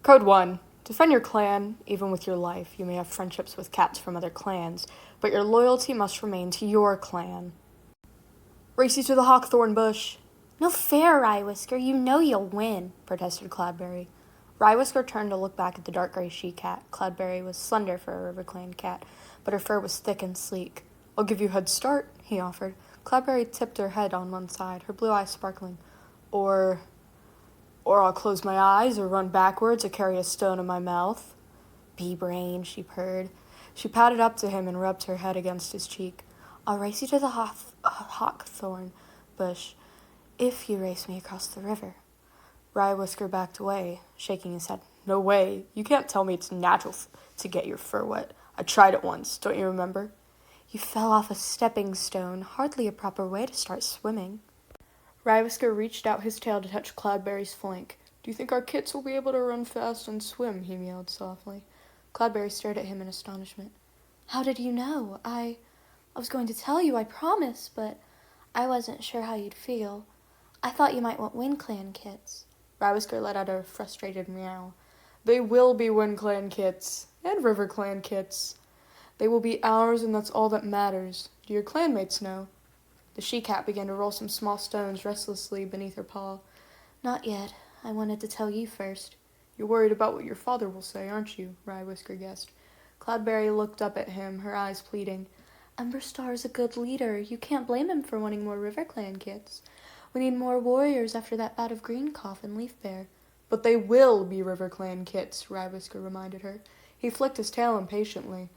Code 1. Defend your clan, even with your life. You may have friendships with cats from other clans, but your loyalty must remain to your clan. Race you to the hawthorn bush. No fair, Rye-Whisker. You know you'll win, protested Cloudberry. Rye-Whisker turned to look back at the dark gray she-cat. Cloudberry was slender for a River Clan cat, but her fur was thick and sleek. I'll give you a head start, he offered. Cloudberry tipped her head on one side, her blue eyes sparkling. Or I'll close my eyes or run backwards or carry a stone in my mouth. Bee-brain, she purred. She padded up to him and rubbed her head against his cheek. I'll race you to the hawthorn bush if you race me across the river. Rye-Whisker backed away, shaking his head. No way. You can't tell me it's natural to get your fur wet. I tried it once, don't you remember? You fell off a stepping stone, hardly a proper way to start swimming. Rye-Whisker reached out his tail to touch Cloudberry's flank. Do you think our kits will be able to run fast and swim? He meowed softly. Cloudberry stared at him in astonishment. How did you know? I was going to tell you, I promise, but I wasn't sure how you'd feel. I thought you might want Wind Clan kits. Rye-Whisker let out a frustrated meow. They will be Wind Clan kits, and River Clan kits. They will be ours, and that's all that matters. Do your clanmates know? The she-cat began to roll some small stones restlessly beneath her paw. Not yet. I wanted to tell you first. You're worried about what your father will say, aren't you? Rye-Whisker guessed. Cloudberry looked up at him, her eyes pleading. Umberstar's a good leader. You can't blame him for wanting more River Clan kits. We need more warriors after that bout of green cough and leaf bear. But they will be River Clan kits, Rye-Whisker reminded her. He flicked his tail impatiently.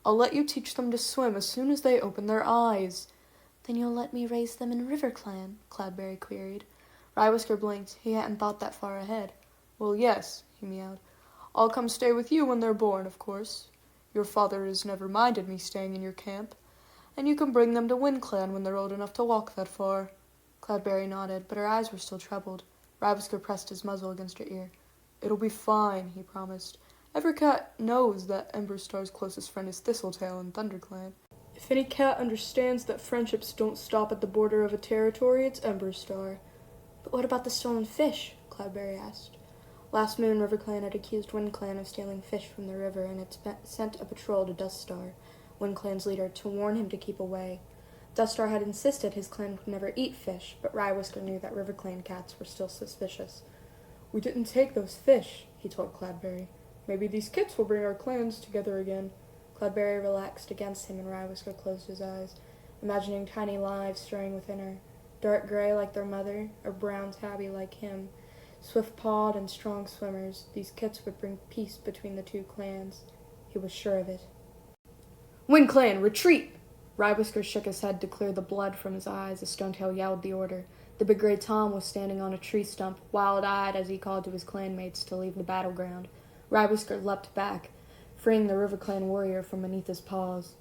I'll let you teach them to swim as soon as they open their eyes. Then you'll let me raise them in River Clan? Cloudberry queried. Rye-Whisker blinked. He hadn't thought that far ahead. Well, yes, he meowed. I'll come stay with you when they're born, of course. Your father has never minded me staying in your camp. And you can bring them to Wind Clan when they're old enough to walk that far. Cloudberry nodded, but her eyes were still troubled. Rye-Whisker pressed his muzzle against her ear. It'll be fine, he promised. Every cat knows that Umberstar's closest friend is Thistletail in ThunderClan. If any cat understands that friendships don't stop at the border of a territory, it's Umberstar. But what about the stolen fish? Cloudberry asked. Last moon, River Clan had accused Wind Clan of stealing fish from the river and had sent a patrol to Duststar, Wind Clan's leader, to warn him to keep away. Duststar had insisted his clan would never eat fish, but Rye-Whisker knew that River Clan cats were still suspicious. We didn't take those fish, he told Cloudberry. Maybe these kits will bring our clans together again. Cloudberry relaxed against him and Rye-Whisker closed his eyes, imagining tiny lives stirring within her, dark gray like their mother, or brown tabby like him. Swift-pawed and strong swimmers, these kits would bring peace between the two clans. He was sure of it. Wind Clan, retreat! Rye-Whisker shook his head to clear the blood from his eyes as Stonetail yelled the order. The big gray Tom was standing on a tree stump, wild-eyed as he called to his clanmates to leave the battleground. Rye-Whisker leapt back, freeing the River Clan warrior from beneath his paws.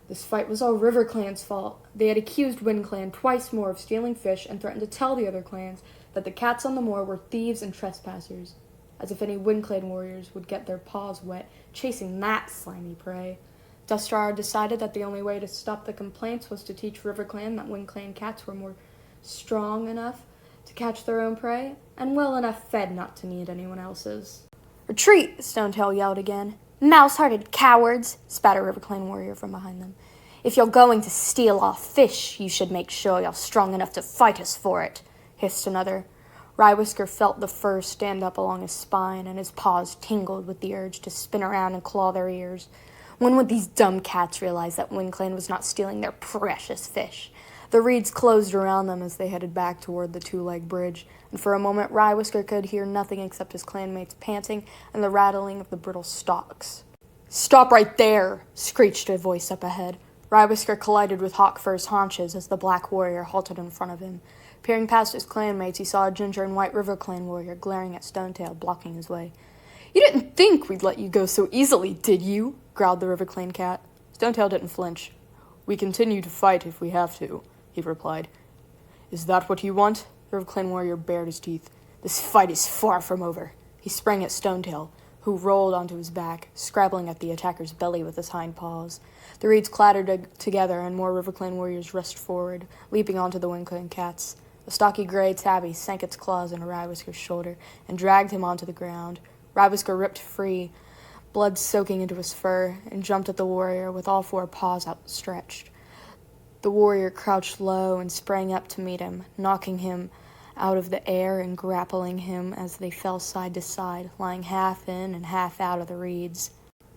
This fight was all River Clan's fault. They had accused Wind Clan twice more of stealing fish and threatened to tell the other clans that the cats on the moor were thieves and trespassers. As if any Wind Clan warriors would get their paws wet chasing that slimy prey. Duststar decided that the only way to stop the complaints was to teach River Clan that Wind Clan cats were more strong enough to catch their own prey, and well enough fed not to need anyone else's. Retreat! Stonetail yelled again. Mouse-hearted cowards! Spat a River Clan warrior from behind them. If you're going to steal our fish, you should make sure you're strong enough to fight us for it, hissed another. Rye-Whisker felt the fur stand up along his spine, and his paws tingled with the urge to spin around and claw their ears. When would these dumb cats realize that Wind Clan was not stealing their precious fish? The reeds closed around them as they headed back toward the two-leg bridge, and for a moment Rye-Whisker could hear nothing except his clanmates panting and the rattling of the brittle stalks. "Stop right there!" screeched a voice up ahead. Rye-Whisker collided with Hawkfur's haunches as the black warrior halted in front of him. Peering past his clanmates, he saw a ginger and white River Clan warrior glaring at Stonetail, blocking his way. "You didn't think we'd let you go so easily, did you?" growled the River Clan cat. Stonetail didn't flinch. "We continue to fight if we have to," he replied. "Is that what you want?" The River Clan warrior bared his teeth. "This fight is far from over." He sprang at Stonetail, who rolled onto his back, scrabbling at the attacker's belly with his hind paws. The reeds clattered together, and more River Clan warriors rushed forward, leaping onto the Wind Clan cats. A stocky gray tabby sank its claws into Rye-Whisker's shoulder and dragged him onto the ground. Rybiscar ripped free, blood soaking into his fur, and jumped at the warrior with all four paws outstretched. The warrior crouched low and sprang up to meet him, knocking him out of the air and grappling him as they fell side to side, lying half in and half out of the reeds.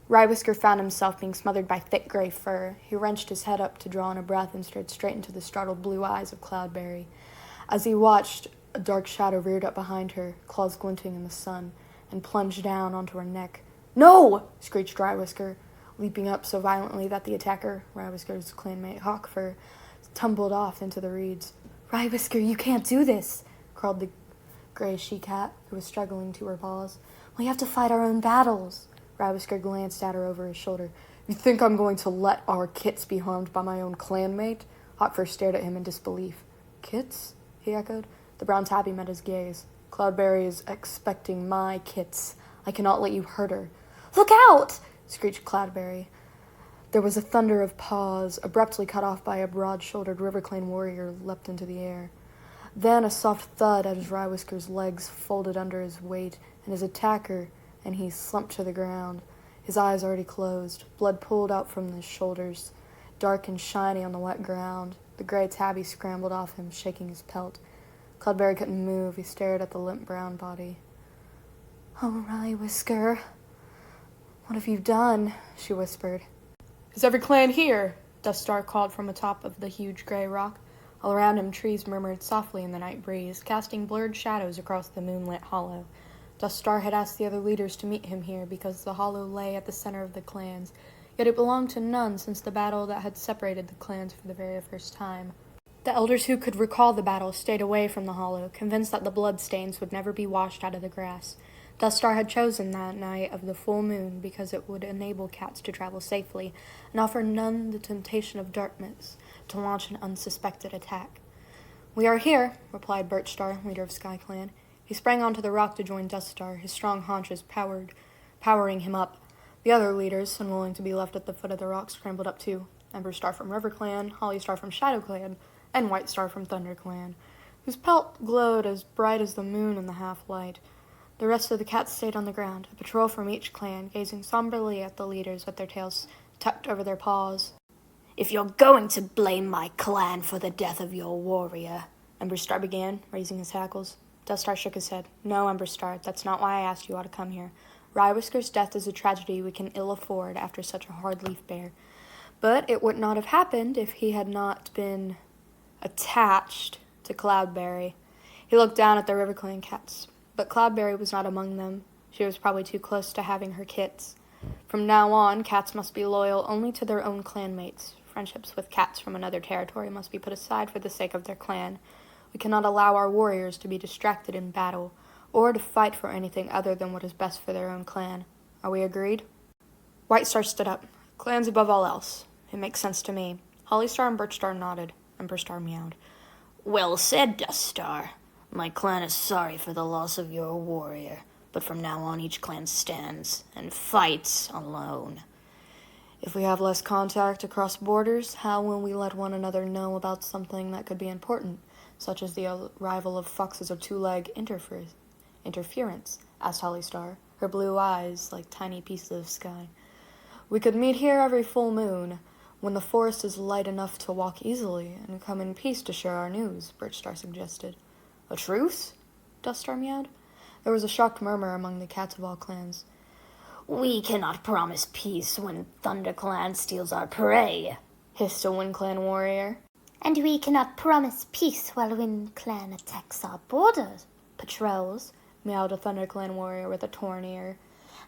Rybiscar found himself being smothered by thick gray fur. He wrenched his head up to draw in a breath and stared straight into the startled blue eyes of Cloudberry. As he watched, a dark shadow reared up behind her, claws glinting in the sun, and plunged down onto her neck. "No!" screeched Rybiscar, leaping up so violently that the attacker, Rybiscar's clanmate Hawkfur, tumbled off into the reeds. "Rybiscar, you can't do this!" crawled the gray she-cat, who was struggling to her paws. "We have to fight our own battles." Rybiscar glanced at her over his shoulder. "You think I'm going to let our kits be harmed by my own clanmate?" Hawkfur stared at him in disbelief. "Kits?" he echoed. The brown tabby met his gaze. "Cloudberry is expecting my kits. I cannot let you hurt her." "Look out!" screeched Cloudberry. There was a thunder of paws, abruptly cut off by a broad-shouldered Riverclane warrior leapt into the air. Then a soft thud as Rybiscar's legs folded under his weight, and his attacker and he slumped to the ground, his eyes already closed, blood pooled out from his shoulders, dark and shiny on the wet ground. The gray tabby scrambled off him, shaking his pelt. Cloudberry couldn't move. He stared at the limp brown body. "Oh, Rybiscar, what have you done?" she whispered. "Is every clan here?" Duststar called from atop of the huge gray rock. All around him, trees murmured softly in the night breeze, casting blurred shadows across the moonlit hollow. Duststar had asked the other leaders to meet him here because the hollow lay at the center of the clans, yet it belonged to none since the battle that had separated the clans for the very first time. The elders who could recall the battle stayed away from the hollow, convinced that the bloodstains would never be washed out of the grass. Duststar had chosen that night of the full moon because it would enable cats to travel safely and offer none the temptation of darkness to launch an unsuspected attack. "We are here," replied Birchstar, leader of Sky Clan. He sprang onto the rock to join Duststar, his strong haunches powering him up. The other leaders, unwilling to be left at the foot of the rock, scrambled up too. Emberstar from River Clan, Hollystar from Shadow Clan, and Whitestar from Thunder Clan, whose pelt glowed as bright as the moon in the half-light. The rest of the cats stayed on the ground, a patrol from each clan, gazing somberly at the leaders with their tails tucked over their paws. "If you're going to blame my clan for the death of your warrior," Emberstar began, raising his hackles. Duststar shook his head. "No, Emberstar, that's not why I asked you all to come here. Rybiscar's death is a tragedy we can ill afford after such a hard leaf bear. But it would not have happened if he had not been attached to Cloudberry." He looked down at the River Clan cats, but Cloudberry was not among them. She was probably too close to having her kits. From now on, cats must be loyal only to their own clanmates. Friendships with cats from another territory must be put aside for the sake of their clan. We cannot allow our warriors to be distracted in battle, or to fight for anything other than what is best for their own clan. Are we agreed? Whitestar stood up. "Clans above all else. It makes sense to me." Hollystar and Birchstar nodded, and Birchstar meowed. "Well said, Duststar. My clan is sorry for the loss of your warrior, but from now on each clan stands and fights alone. If we have less contact across borders, how will we let one another know about something that could be important, such as the arrival of foxes or two-leg interference?" asked Hollystar, her blue eyes like tiny pieces of sky. "We could meet here every full moon, when the forest is light enough to walk easily, and come in peace to share our news," Birchstar suggested. "A truce?" Duststar meowed. There was a shocked murmur among the cats of all clans. "We cannot promise peace when ThunderClan steals our prey," hissed a WindClan warrior. "And we cannot promise peace while WindClan attacks our borders patrols," meowed a ThunderClan warrior with a torn ear.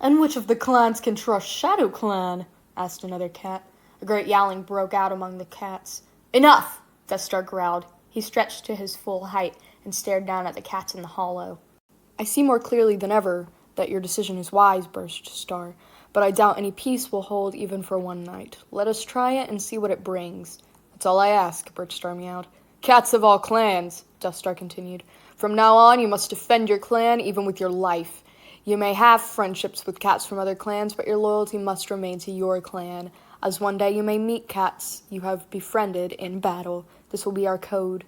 "And which of the clans can trust ShadowClan?" asked another cat. A great yowling broke out among the cats. "Enough!" Duststar growled. He stretched to his full height and stared down at the cats in the hollow. "I see more clearly than ever that your decision is wise, Birchstar, but I doubt any peace will hold even for one night. Let us try it and see what it brings. That's all I ask," Birchstar meowed. "Cats of all clans," Duststar continued. "From now on, you must defend your clan even with your life. You may have friendships with cats from other clans, but your loyalty must remain to your clan, as one day you may meet cats you have befriended in battle. This will be our code,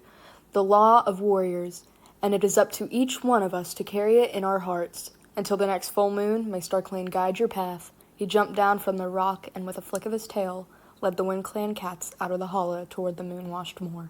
the law of warriors, and it is up to each one of us to carry it in our hearts. Until the next full moon, may StarClan guide your path. He jumped down from the rock and with a flick of his tail, led the WindClan cats out of the hollow toward the moon-washed moor.